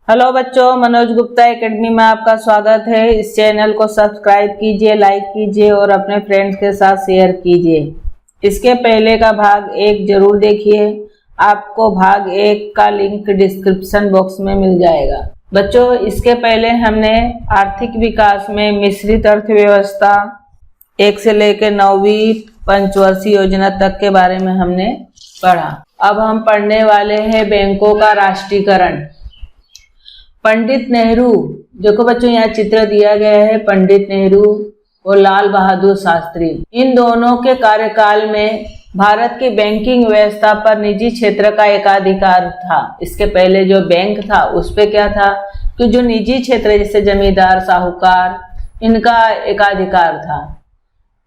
Hello बच्चों, Manoj Gupta academy में आपका स्वागत है। इस चैनल को सब्सक्राइब कीजिए, लाइक कीजिए और अपने फ्रेंड्स के साथ शेयर कीजिए। इसके पहले का भाग 1 जरूर देखिए। आपको भाग 1 का लिंक डिस्क्रिप्शन बॉक्स में मिल जाएगा। बच्चों, इसके पहले हमने आर्थिक विकास में मिश्रित अर्थव्यवस्था 1 से लेकर 9वीं पंचवर्षीय योजना तक के बारे में हमने पढ़ा। अब हम पढ़ने वाले हैं बैंकों का राष्ट्रीयकरण। पंडित नेहरू, देखो बच्चों यहाँ चित्र दिया गया है, पंडित नेहरू और लाल बहादुर शास्त्री। इन दोनों के कार्यकाल में भारत की बैंकिंग व्यवस्था पर निजी क्षेत्र का एकाधिकार था। इसके पहले जो बैंक था उस पे क्या था कि जो निजी क्षेत्र जैसे जमींदार, साहूकार, इनका एकाधिकार था।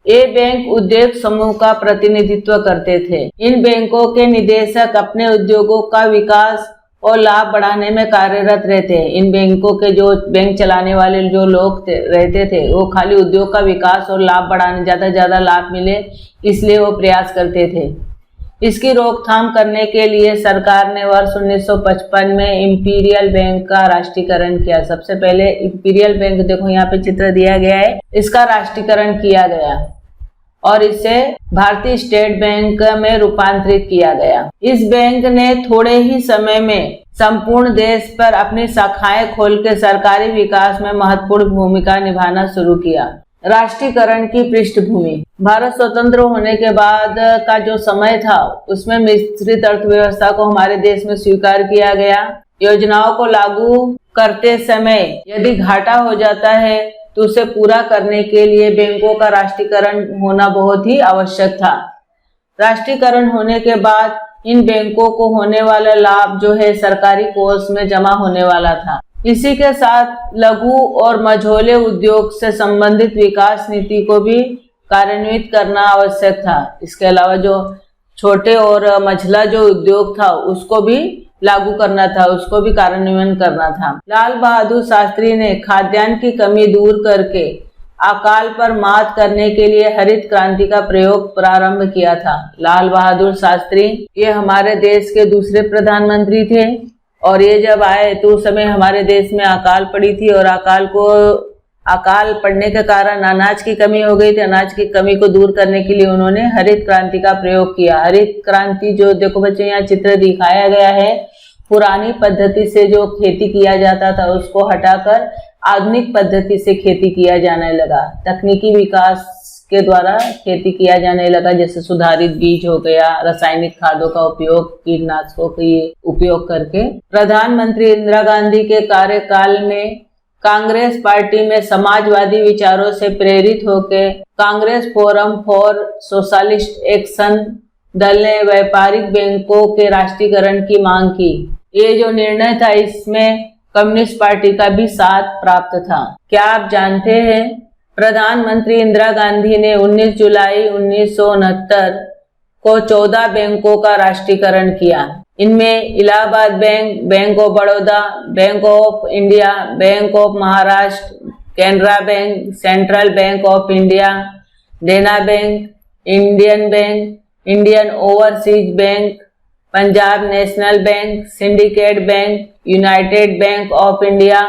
ये बैंक उद्योग समूह का प्रतिनिधित्व करते थे। इन बैंकों के निदेशक अपने उद्योगों का विकास और लाभ बढ़ाने में कार्यरत रहते हैं। इन बैंकों के जो बैंक चलाने वाले जो लोग रहते थे वो खाली उद्योग का विकास और लाभ बढ़ाने, ज्यादा लाभ मिले इसलिए वो प्रयास करते थे। इसकी रोकथाम करने के लिए सरकार ने वर्ष 1955 में इंपीरियल बैंक का राष्ट्रीयकरण किया। सबसे पहले इंपीरियल बैंक, देखो यहाँ पे चित्र दिया गया है, इसका राष्ट्रीयकरण किया गया और इसे भारतीय स्टेट बैंक में रूपांतरित किया गया। इस बैंक ने थोड़े ही समय में संपूर्ण देश पर अपनी शाखाएं खोल के सरकारी विकास में महत्वपूर्ण भूमिका निभाना शुरू किया। राष्ट्रीयकरण की पृष्ठभूमि, भारत स्वतंत्र होने के बाद का जो समय था उसमें मिश्रित अर्थव्यवस्था को हमारे देश में स्वीकार किया गया। योजनाओं को लागू करते समय यदि घाटा हो जाता है तो उसे पूरा करने के लिए बैंकों का राष्ट्रीयकरण होना बहुत ही आवश्यक था। राष्ट्रीयकरण होने के बाद इन बैंकों को होने वाला लाभ जो है सरकारी कोष में जमा होने वाला था। इसी के साथ लघु और मझोले उद्योग से संबंधित विकास नीति को भी कार्यान्वित करना आवश्यक था। इसके अलावा जो छोटे और मझला जो उद्योग था उसको भी लागू करना था, उसको भी कार्यान्वयन करना था। लाल बहादुर शास्त्री ने खाद्यान्न की कमी दूर करके अकाल पर मात करने के लिए हरित क्रांति का प्रयोग प्रारंभ किया था। लाल बहादुर शास्त्री ये हमारे देश के दूसरे प्रधानमंत्री थे और ये जब आए तो उस समय हमारे देश में अकाल पड़ी थी और अकाल पड़ने के कारण अनाज की कमी हो गई थी। अनाज की कमी को दूर करने के लिए उन्होंने हरित क्रांति का प्रयोग किया। हरित क्रांति जो देखो बच्चों यहाँ चित्र दिखाया गया है, पुरानी पद्धति से जो खेती किया जाता था उसको हटाकर आधुनिक पद्धति से खेती किया जाने लगा। तकनीकी विकास के द्वारा खेती किया जाने लगा, जैसे सुधारित बीज हो गया, रासायनिक खादों का उपयोग, कीटनाशकों के उपयोग करके। प्रधानमंत्री इंदिरा गांधी के कार्यकाल में कांग्रेस पार्टी में समाजवादी विचारों से प्रेरित होकर Congress forum for socialist action दल ने व्यापारिक बैंकों के राष्ट्रीयकरण की मांग की। ये जो निर्णय था इसमें कम्युनिस्ट पार्टी का भी साथ प्राप्त था। क्या आप जानते हैं प्रधानमंत्री इंदिरा गांधी ने 19 जुलाई 1969 को 14 बैंकों का राष्ट्रीयकरण किया। इनमें Allahabad Bank, Bank of Baroda, Bank of India, Bank of Maharashtra, Canara Bank, Central Bank of India, Dena Bank, Indian Bank, Indian Overseas Bank, Punjab National Bank, Syndicate Bank, United Bank of India,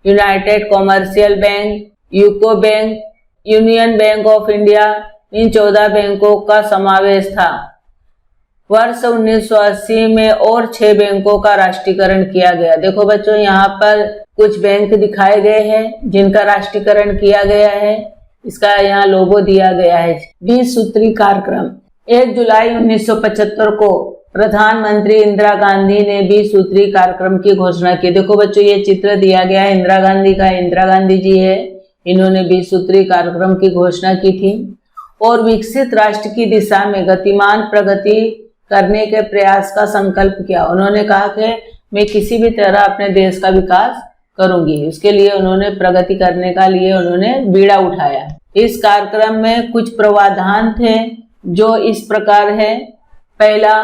United Commercial Bank, UCO Bank, Union Bank of India, इन 14 बैंकों का समावेश था। वर्ष 1980 में और 6 बैंकों का राष्ट्रीयकरण किया गया। देखो बच्चों यहाँ पर कुछ बैंक दिखाए गए हैं जिनका राष्ट्रीयकरण किया गया है। इसका यहाँ लोगो दिया गया है। 20 सूत्री कार्यक्रम, 1 जुलाई 1975 को प्रधानमंत्री इंदिरा गांधी ने 20 सूत्री कार्यक्रम की घोषणा की। देखो बच्चों ये चित्र दिया गया है इंदिरा गांधी का, इंदिरा गांधी जी है, इन्होंने 20 सूत्री कार्यक्रम की घोषणा की थी और विकसित राष्ट्र की दिशा में गतिमान प्रगति करने के प्रयास का संकल्प किया। उन्होंने कहा कि मैं किसी भी तरह अपने देश का विकास करूंगी। उसके लिए उन्होंने प्रगति करने का लिए उन्होंने बीड़ा उठाया। इस कार्यक्रम में कुछ प्रावधान थे जो इस प्रकार है। पहला,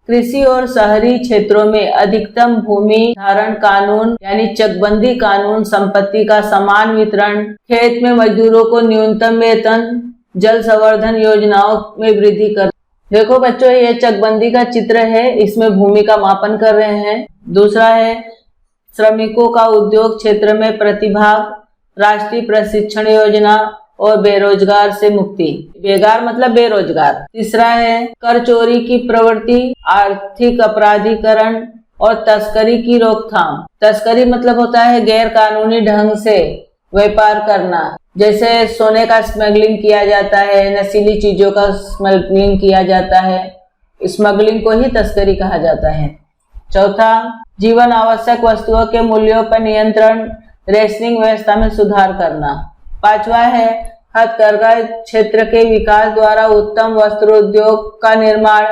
कृषि और शहरी क्षेत्रों में अधिकतम भूमि धारण कानून यानी चकबंदी कानून, संपत्ति का समान वितरण, खेत में मजदूरों को न्यूनतम वेतन, जल संवर्धन योजनाओं में वृद्धि कर। देखो बच्चों ये चकबंदी का चित्र है, इसमें भूमि का मापन कर रहे हैं। दूसरा है श्रमिकों का उद्योग क्षेत्र में प्रतिभाग, राष्ट्रीय प्रशिक्षण योजना और बेरोजगार से मुक्ति। बेकार मतलब बेरोजगार। तीसरा है कर चोरी की प्रवृत्ति, आर्थिक अपराधीकरण और तस्करी की रोकथाम। तस्करी मतलब होता है गैर कानूनी ढंग से व्यापार करना, जैसे सोने का स्मगलिंग किया जाता है, नशीली चीजों का स्मगलिंग किया जाता है, स्मगलिंग को ही तस्करी कहा जाता है। चौथा, जीवन आवश्यक वस्तुओं के मूल्यों पर नियंत्रण, रेशनिंग व्यवस्था में सुधार करना। पांचवा है हथकरघा क्षेत्र के विकास द्वारा उत्तम वस्त्र उद्योग का निर्माण,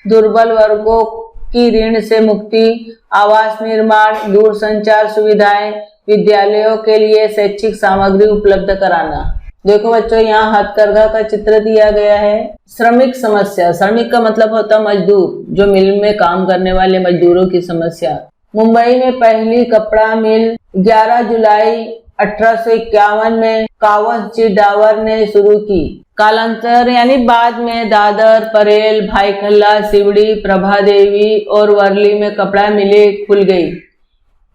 दुर्बल वर्गों की ऋण से मुक्ति, आवास निर्माण, दूरसंचार सुविधाएं, विद्यालयों के लिए शैक्षिक सामग्री उपलब्ध कराना। देखो बच्चों, यहाँ हथकरघा का चित्र दिया गया है। श्रमिक समस्या, श्रमिक का मतलब होता है मजदूर, जो मिल में काम करने वाले मजदूरों की समस्या। मुंबई में पहली कपड़ा मिल 11 जुलाई 1851 में कावस जी डावर ने शुरू की। कालांतर यानी बाद में दादर, परेल, भाईखल्ला, सिवड़ी, प्रभादेवी और वर्ली में कपड़ा मिलें खुल गई।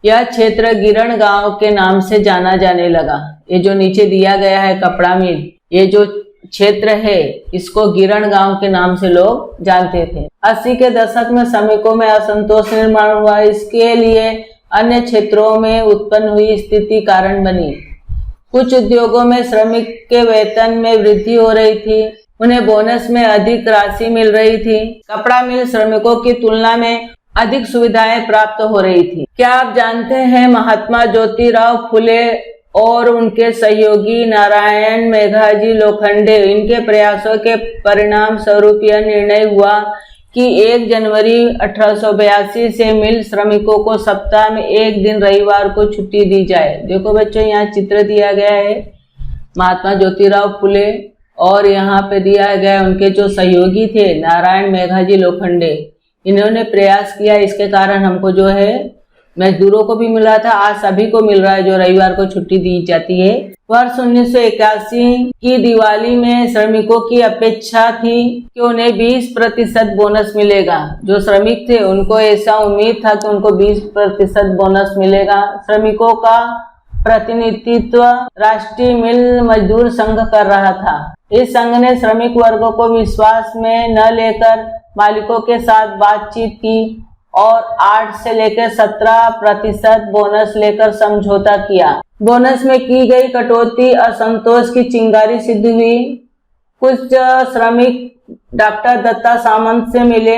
यह क्षेत्र गिरण गांव के नाम से जाना जाने लगा। ये जो नीचे दिया गया है कपड़ा मिल, ये जो क्षेत्र है इसको गिरण गांव के नाम से लोग जानते थे। 80 के दशक में श्रमिकों में असंतोष निर्माण हुआ। इसके लिए अन्य क्षेत्रों में उत्पन्न हुई स्थिति कारण बनी। कुछ उद्योगों में श्रमिक के वेतन में वृद्धि हो रही थी, उन्हें बोनस में अधिक राशि मिल रही थी। कपड़ा मिल श्रमिकों की तुलना में अधिक सुविधाएं प्राप्त हो रही थी। क्या आप जानते हैं महात्मा ज्योतिराव फुले और उनके सहयोगी नारायण मेघाजी लोखंडे, इनके प्रयासों के परिणाम स्वरूप यह निर्णय हुआ कि 1 जनवरी 1882 से मिल श्रमिकों को सप्ताह में एक दिन रविवार को छुट्टी दी जाए। देखो बच्चों, यहाँ चित्र दिया गया है महात्मा ज्योतिराव फुले और यहाँ पे दिया गया उनके जो सहयोगी थे नारायण मेघाजी लोखंडे, इन्होंने प्रयास किया। इसके कारण हमको जो है मजदूरों को भी मिला था, आज सभी को मिल रहा है जो रविवार को छुट्टी दी जाती है। वर्ष 1981 की दिवाली में श्रमिकों की अपेक्षा थी कि उन्हें 20% बोनस मिलेगा। जो श्रमिक थे उनको ऐसा उम्मीद था कि उनको 20% बोनस मिलेगा। श्रमिकों का प्रतिनिधित्व राष्ट्रीय मिल मजदूर संघ कर रहा था। इस संघ ने श्रमिक वर्गों को विश्वास में न लेकर मालिकों के साथ बातचीत की और 8 से लेकर 17% बोनस लेकर समझौता किया। बोनस में की गई कटौती असंतोष की चिंगारी सिद्ध हुई। कुछ श्रमिक डॉक्टर दत्ता सामंत से मिले।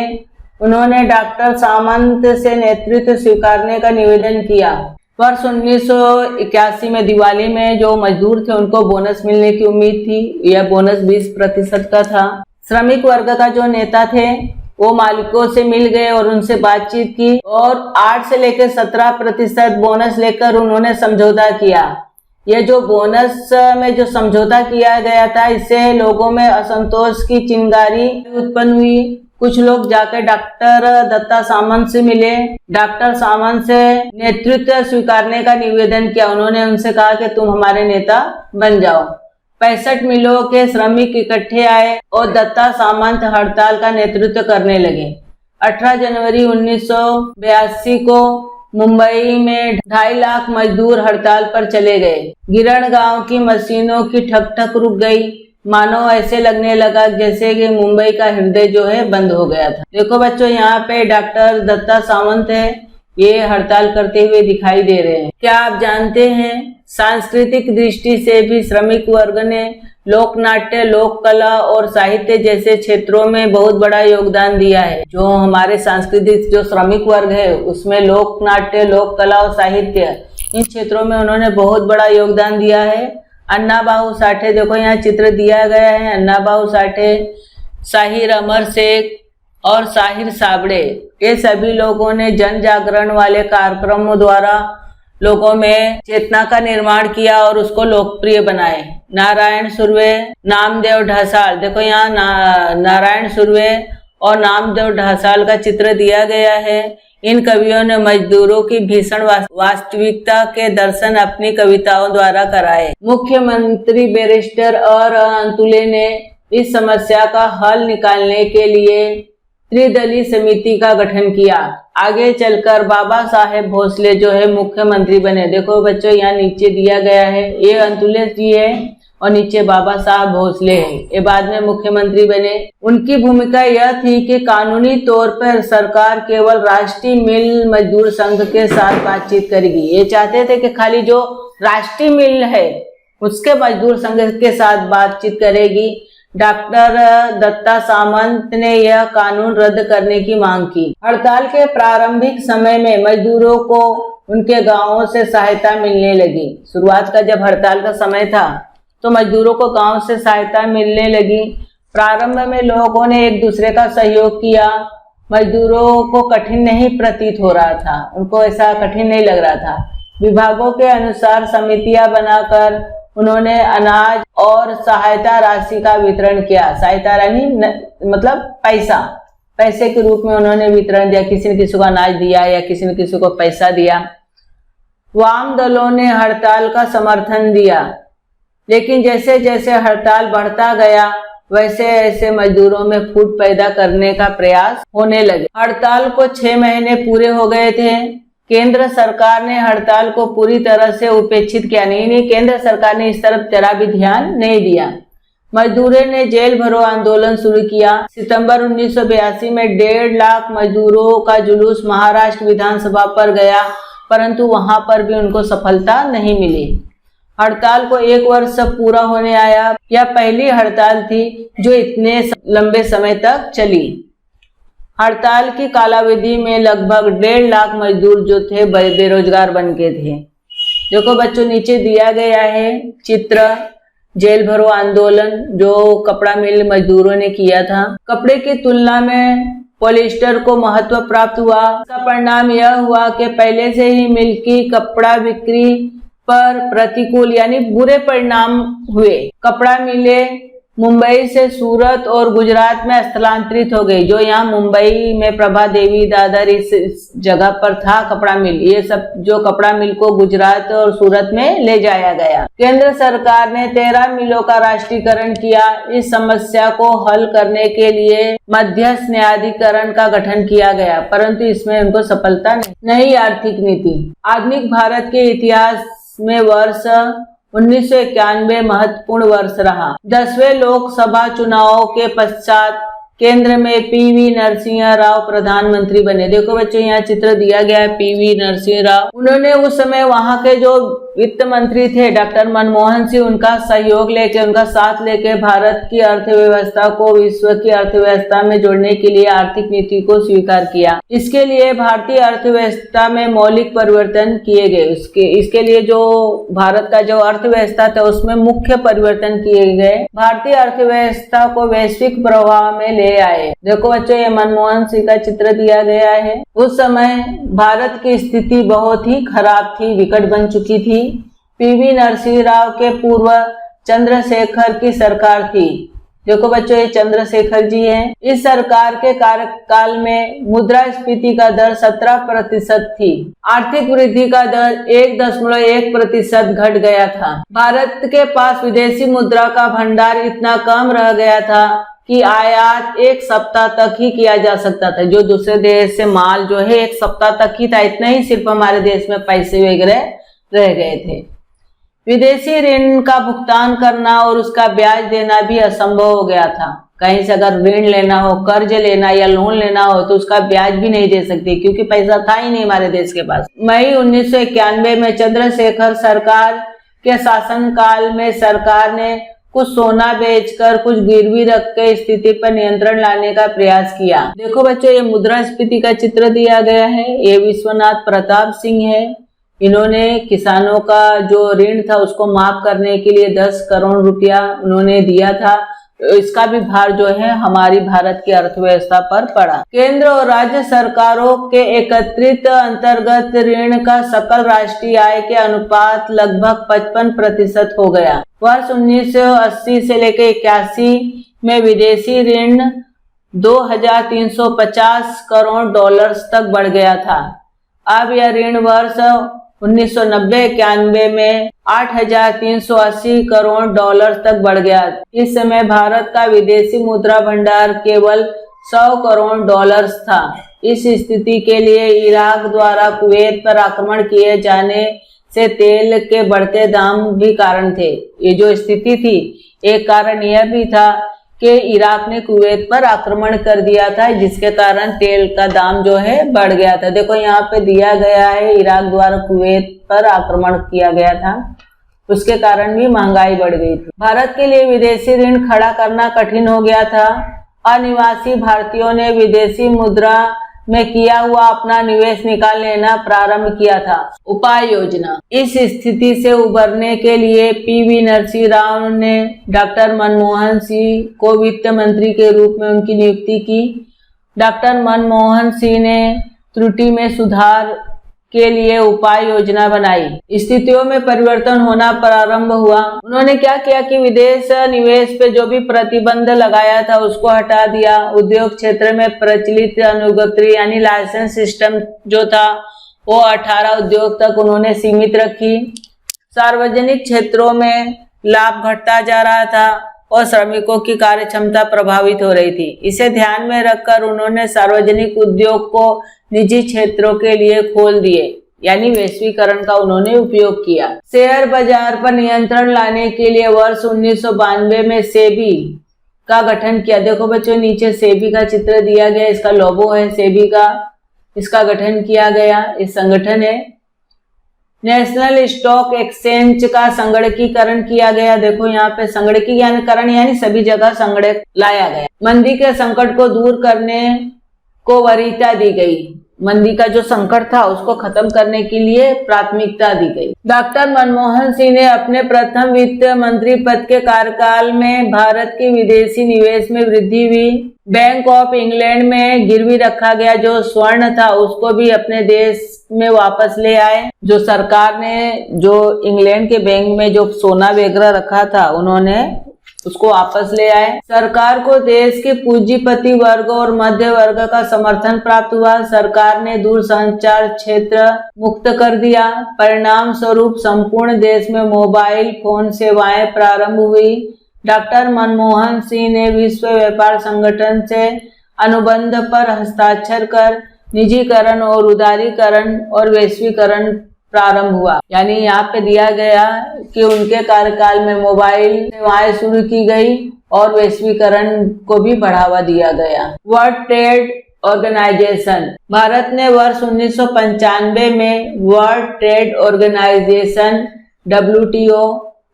उन्होंने डॉक्टर सामंत से नेतृत्व स्वीकारने का निवेदन किया। वर्ष 1981 में दिवाली में जो मजदूर थे उनको बोनस मिलने की उम्मीद थी। यह बोनस 20% का था। श्रमिक वर्ग का जो नेता थे वो मालिकों से मिल गए और उनसे बातचीत की और 8 से लेकर 17% बोनस लेकर उन्होंने समझौता किया। यह जो बोनस में जो समझौता किया गया था, इससे लोगों में असंतोष की चिंगारी उत्पन्न हुई। कुछ लोग जाकर डॉक्टर दत्ता सामंत से मिले। डॉक्टर सामंत से नेतृत्व स्वीकारने का निवेदन किया। उन्होंने उनसे कहा कि तुम हमारे नेता बन जाओ। 65 मिलों के श्रमिक इकट्ठे आए और दत्ता सामंत हड़ताल का नेतृत्व करने लगे। 18 जनवरी 1982 को मुंबई में 2.5 लाख मजदूर हड़ताल पर चले गए। गिरण गांव की मशीनों की ठक ठक रुक गई। मानो ऐसे लगने लगा जैसे कि मुंबई का हृदय जो है बंद हो गया था। देखो बच्चों, यहाँ पे डॉक्टर दत्ता सामंत है, ये हड़ताल करते हुए दिखाई दे रहे हैं। क्या आप जानते हैं सांस्कृतिक दृष्टि से भी श्रमिक वर्ग ने लोक नाट्य, लोक कला और साहित्य जैसे क्षेत्रों में बहुत बड़ा योगदान दिया है। जो हमारे सांस्कृतिक जो श्रमिक वर्ग है उसमें लोक नाट्य, लोक कला और साहित्य, इन क्षेत्रों में उन्होंने बहुत बड़ा योगदान दिया है। अन्ना बाहू साठे, देखो यहाँ चित्र दिया गया है। अन्ना बाहू साठे, साहिर अमर शेख और साहिर साबड़े, ये सभी लोगों ने जन जागरण वाले कार्यक्रमों द्वारा लोगों में चेतना का निर्माण किया और उसको लोकप्रिय बनाए। नारायण सुर्वे, नामदेव ढसाल, देखो यहाँ नारायण सुर्वे और नामदेव ढसाल का चित्र दिया गया है। इन कवियों ने मजदूरों की भीषण वास्तविकता के दर्शन अपनी कविताओं द्वारा कराए। मुख्यमंत्री बैरिस्टर और अंतुले ने इस समस्या का हल निकालने के लिए त्रिदलीय समिति का गठन किया। आगे चलकर बाबा साहेब भोसले जो है मुख्यमंत्री बने। देखो बच्चों यहाँ नीचे दिया गया है, ये अंतुलेश जी है और नीचे बाबा साहब भोसले हैं। ये बाद में मुख्यमंत्री बने। उनकी भूमिका यह थी कि कानूनी तौर पर सरकार केवल राष्ट्रीय मिल मजदूर संघ के साथ बातचीत करेगी। ये चाहते थे कि खाली जो राष्ट्रीय मिल है उसके मजदूर संघ के साथ बातचीत करेगी। डॉक्टर दत्ता सामंत ने यह कानून रद्द करने की मांग की। हड़ताल के प्रारंभिक समय में मजदूरों को उनके गांवों से सहायता मिलने लगी। शुरुआत का जब हड़ताल का समय था तो मजदूरों को गांव से सहायता मिलने लगी। प्रारंभ में लोगों ने एक दूसरे का सहयोग किया। मजदूरों को कठिन नहीं प्रतीत हो रहा था, उनको ऐसा कठिन नहीं लग रहा था। विभागों के अनुसार समितियां बनाकर उन्होंने अनाज और सहायता राशि का वितरण किया। सहायता राशि मतलब पैसे के रूप में उन्होंने वितरण दिया। किसी ने किसी को अनाज दिया या किसी ने किसी को पैसा दिया। वाम दलों ने हड़ताल का समर्थन दिया, लेकिन जैसे जैसे हड़ताल बढ़ता गया वैसे ऐसे मजदूरों में फूट पैदा करने का प्रयास होने लगे। हड़ताल को 6 महीने पूरे हो गए थे। केंद्र सरकार ने हड़ताल को पूरी तरह से उपेक्षित किया नहीं, केंद्र सरकार ने इस तरफ जरा भी ध्यान नहीं दिया। मजदूरों ने जेल भरो आंदोलन शुरू किया। सितंबर 1982 में 1.5 लाख मजदूरों का जुलूस महाराष्ट्र विधानसभा पर गया, परंतु वहां पर भी उनको सफलता नहीं मिली। हड़ताल को 1 वर्ष पूरा होने आया। यह पहली हड़ताल थी जो इतने लंबे समय तक चली। हड़ताल की कालावधि में लगभग 1.5 लाख मजदूर जो थे बेरोजगार बन के थे। देखो बच्चों नीचे दिया गया है चित्र, जेल भरो आंदोलन जो कपड़ा मिल मजदूरों ने किया था। कपड़े की तुलना में पॉलिस्टर को महत्व प्राप्त हुआ। इसका परिणाम यह हुआ कि पहले से ही मिल की कपड़ा बिक्री पर प्रतिकूल यानी बुरे परिणाम हुए। कपड़ा मिले मुंबई से सूरत और गुजरात में स्थलांतरित हो गई। जो यहाँ मुंबई में प्रभा देवी दादर इस जगह पर था कपड़ा मिल, ये सब जो कपड़ा मिल को गुजरात और सूरत में ले जाया गया। केंद्र सरकार ने 13 मिलों का राष्ट्रीयकरण किया। इस समस्या को हल करने के लिए मध्यस्थ न्यायाधिकरण का गठन किया गया, परंतु इसमें उनको सफलता नहीं। नई आर्थिक नीति। आधुनिक भारत के इतिहास में वर्ष 1991 महत्वपूर्ण वर्ष रहा। 10वें लोकसभा चुनावों के पश्चात केंद्र में पीवी नरसिंह राव प्रधानमंत्री बने। देखो बच्चों यहाँ चित्र दिया गया है पीवी नरसिंह राव। उन्होंने उस समय वहां के जो वित्त मंत्री थे डॉक्टर मनमोहन सिंह, उनका सहयोग लेके उनका साथ लेके भारत की अर्थव्यवस्था को विश्व की अर्थव्यवस्था में जोड़ने के लिए आर्थिक नीति को स्वीकार किया। इसके लिए भारतीय अर्थव्यवस्था में मौलिक परिवर्तन किए गए। इसके लिए जो भारत का जो अर्थव्यवस्था था उसमें मुख्य परिवर्तन किए गए। भारतीय अर्थव्यवस्था को वैश्विक प्रवाह में ले आए। देखो बच्चों ये मनमोहन सिंह का चित्र दिया गया है। उस समय भारत की स्थिति बहुत ही खराब थी, विकट बन चुकी थी। पीवी नरसिंह राव के पूर्व चंद्रशेखर की सरकार थी। देखो बच्चों ये चंद्रशेखर जी हैं। इस सरकार के कार्यकाल में मुद्रास्फीति का दर 17% थी। आर्थिक वृद्धि का दर 1.1% घट गया था। भारत के पास विदेशी मुद्रा का भंडार इतना कम रह गया था कि आयात 1 सप्ताह तक ही किया जा सकता था। जो दूसरे देश से माल जो है 1 सप्ताह तक ही था, इतना ही सिर्फ हमारे देश में पैसे वगैरह रह गए थे। विदेशी ऋण का भुगतान करना और उसका ब्याज देना भी असंभव हो गया था। कहीं से अगर ऋण लेना हो, कर्ज लेना या लोन लेना हो तो उसका ब्याज भी नहीं दे सकते क्योंकि पैसा था ही नहीं हमारे देश के पास। मई 1991 में चंद्रशेखर सरकार के शासनकाल में सरकार ने कुछ सोना बेचकर कुछ गिरवी रख के स्थिति पर नियंत्रण लाने का प्रयास किया। देखो बच्चों ये मुद्रास्फीति का चित्र दिया गया है। ये विश्वनाथ प्रताप सिंह है। इन्होंने किसानों का जो ऋण था उसको माफ करने के लिए 10 करोड़ रुपया उन्होंने दिया था। इसका भी भार जो है हमारी भारत की अर्थव्यवस्था पर पड़ा। केंद्र और राज्य सरकारों के एकत्रित अंतर्गत ऋण का सकल राष्ट्रीय आय के अनुपात लगभग 55% हो गया। वर्ष 1980 से लेकर 81 में विदेशी ऋण $2,350 करोड़ तक बढ़ गया था। अब यह ऋण वर्ष 1990-91 में $8,380 करोड़ तक बढ़ गया। इस समय भारत का विदेशी मुद्रा भंडार केवल 100 करोड़ डॉलर्स था। इस स्थिति के लिए इराक द्वारा कुवैत पर आक्रमण किए जाने से तेल के बढ़ते दाम भी कारण थे। ये जो स्थिति थी, एक कारण यह भी था कि इराक ने कुवैत पर आक्रमण कर दिया था, जिसके कारण तेल का दाम जो है बढ़ गया था। देखो यहाँ पे दिया गया है, इराक द्वारा कुवैत पर आक्रमण किया गया था, उसके कारण भी महंगाई बढ़ गई थी। भारत के लिए विदेशी ऋण खड़ा करना कठिन हो गया था। अनिवासी भारतीयों ने विदेशी मुद्रा में किया हुआ अपना निवेश निकाल लेना प्रारंभ किया था। उपाय योजना। इस स्थिति से उबरने के लिए पीवी नरसिंह राव ने डॉक्टर मनमोहन सिंह को वित्त मंत्री के रूप में उनकी नियुक्ति की। डॉक्टर मनमोहन सिंह ने त्रुटि में सुधार के लिए उपाय योजना बनाई। स्थितियों में परिवर्तन होना प्रारंभ हुआ। उन्होंने क्या किया कि विदेश निवेश पे जो भी प्रतिबंध लगाया था उसको हटा दिया। उद्योग क्षेत्र में प्रचलित अनुज्ञप्ति यानी लाइसेंस सिस्टम जो था वो 18 उद्योग तक उन्होंने सीमित रखी। सार्वजनिक क्षेत्रों में लाभ घटता जा रहा था और श्रमिकों की कार्य क्षमता प्रभावित हो रही थी। इसे ध्यान में रखकर उन्होंने सार्वजनिक उद्योग को निजी क्षेत्रों के लिए खोल दिए, यानी वैश्वीकरण का उन्होंने उपयोग किया। शेयर बाजार पर नियंत्रण लाने के लिए वर्ष 1992 में सेबी का गठन किया। देखो बच्चों, नीचे सेबी का चित्र दिया गया, इसका लोगो है सेबी का। इसका गठन किया गया, इस संगठन है। नेशनल स्टॉक एक्सचेंज का संगणकीकरण किया गया। देखो यहाँ पे संगणकीकरण यानी सभी जगह संगणक लाया गया। मंदी के संकट को दूर करने को वरीयता दी गई। मंदी का जो संकट था उसको खत्म करने के लिए प्राथमिकता दी गई। डॉक्टर मनमोहन सिंह ने अपने प्रथम वित्त मंत्री पद के कार्यकाल में भारत के विदेशी निवेश में वृद्धि हुई। बैंक ऑफ इंग्लैंड में गिरवी रखा गया जो स्वर्ण था उसको भी अपने देश में वापस ले आए। जो सरकार ने जो इंग्लैंड के बैंक में जो सोना वगैरह रखा था उन्होंने उसको वापस ले आए। सरकार को देश के पूंजीपति वर्ग और मध्य वर्ग का समर्थन प्राप्त हुआ। सरकार ने दूरसंचार क्षेत्र मुक्त कर दिया। परिणाम स्वरूप संपूर्ण देश में मोबाइल फोन सेवाएं प्रारंभ हुई। डॉक्टर मनमोहन सिंह ने विश्व व्यापार संगठन से अनुबंध पर हस्ताक्षर कर निजीकरण और उदारीकरण और वैश्वीकरण प्रारंभ हुआ। यानी यहाँ पे दिया गया कि उनके कार्यकाल में मोबाइल सेवाएं शुरू की गई और वैश्वीकरण को भी बढ़ावा दिया गया। World trade organisation. भारत ने वर्ष 1995 में वर्ल्ड ट्रेड ऑर्गेनाइजेशन WTO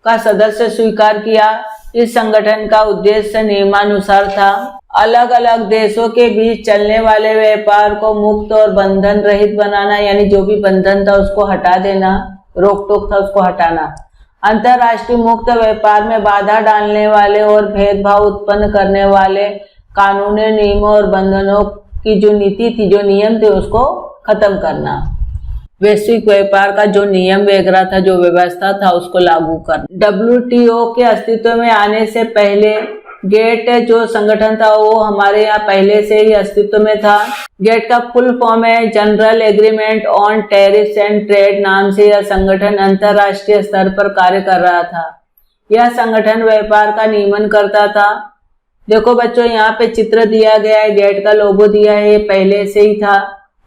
का सदस्य स्वीकार किया। इस संगठन का उद्देश्य नियमानुसार था अलग अलग देशों के बीच चलने वाले व्यापार को मुक्त और बंधन रहित बनाना, यानी जो भी बंधन था उसको हटा देना, रोक टोक था उसको हटाना। अंतर्राष्ट्रीय मुक्त व्यापार में बाधा डालने वाले और भेदभाव उत्पन्न करने वाले कानूनी नियमों और बंधनों की जो नीति थी, जो नियम थे, उसको खत्म करना। वैश्विक व्यापार का जो नियम वगैरह था, जो व्यवस्था था, उसको लागू करना। WTO के अस्तित्व में आने से पहले गेट जो संगठन था वो हमारे यहाँ पहले से ही अस्तित्व में था। गेट का फुल फॉर्म है general agreement on tariffs and trade. नाम से यह संगठन अंतर्राष्ट्रीय स्तर पर कार्य कर रहा था। यह संगठन व्यापार का नियमन करता था। देखो बच्चों, यहाँ पे चित्र दिया गया है, गेट का लोगो दिया है, ये पहले से ही था।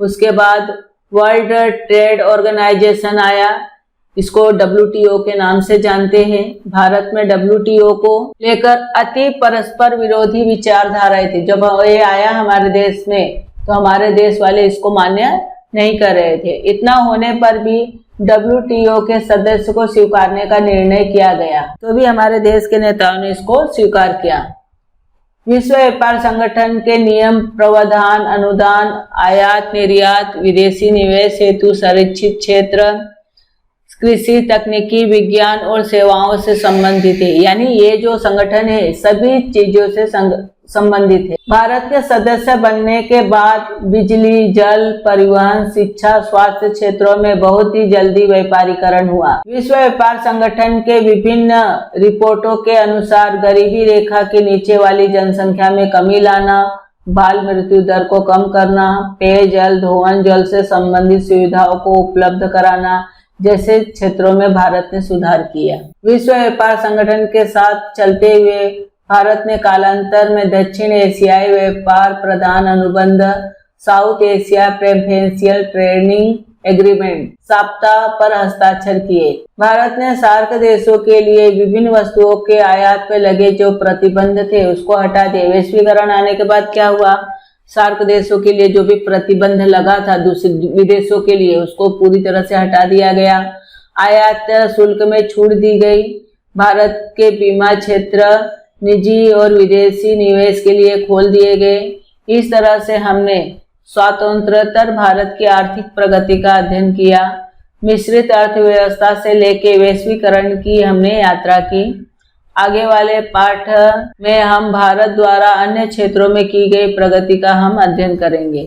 उसके बाद वर्ल्ड ट्रेड ऑर्गेनाइजेशन आया, इसको WTO के नाम से जानते हैं। भारत में WTO को लेकर अति परस्पर विरोधी विचारधाराएं थी। जब ये आया हमारे देश में तो हमारे देश वाले इसको मान्य नहीं कर रहे थे। इतना होने पर भी WTO के सदस्य को स्वीकारने का निर्णय किया गया, तो भी हमारे देश के नेताओं ने इसको स्वीकार किया। विश्व व्यापार संगठन के नियम, प्रावधान, अनुदान, आयात निर्यात, विदेशी निवेश हेतु संरक्षित क्षेत्र, कृषि, तकनीकी, विज्ञान और सेवाओं से संबंधित है। यानी ये जो संगठन है सभी चीजों से संबंधित है। भारत के सदस्य बनने के बाद बिजली, जल, परिवहन, शिक्षा, स्वास्थ्य क्षेत्रों में बहुत ही जल्दी व्यापारीकरण हुआ। विश्व व्यापार संगठन के विभिन्न रिपोर्टों के अनुसार गरीबी रेखा के नीचे वाली जनसंख्या में कमी लाना, बाल मृत्यु दर को कम करना, पेयजल, धोवन जल से संबंधित सुविधाओं को उपलब्ध कराना जैसे क्षेत्रों में भारत ने सुधार किया। विश्व व्यापार संगठन के साथ चलते हुए भारत ने कालांतर में दक्षिण एशियाई व्यापार प्रदान अनुबंध South Asia Preferential Trading Agreement SAPTA पर हस्ताक्षर किए। भारत ने सार्क देशों के लिए विभिन्न वस्तुओं के आयात पर लगे जो प्रतिबंध थे उसको हटा दिए। वैश्वीकरण आने के बाद क्या हुआ, सार्क देशों के लिए जो भी प्रतिबंध लगा था दूसरे विदेशों के लिए उसको पूरी तरह से हटा दिया गया। आयात शुल्क में छूट दी गई। भारत के बीमा क्षेत्र निजी और विदेशी निवेश के लिए खोल दिए गए। इस तरह से हमने स्वतंत्रोत्तर भारत की आर्थिक प्रगति का अध्ययन किया। मिश्रित अर्थव्यवस्था से लेके वैश्वीकरण की हमने यात्रा की। आगे वाले पाठ में हम भारत द्वारा अन्य क्षेत्रों में की गई प्रगति का हम अध्ययन करेंगे।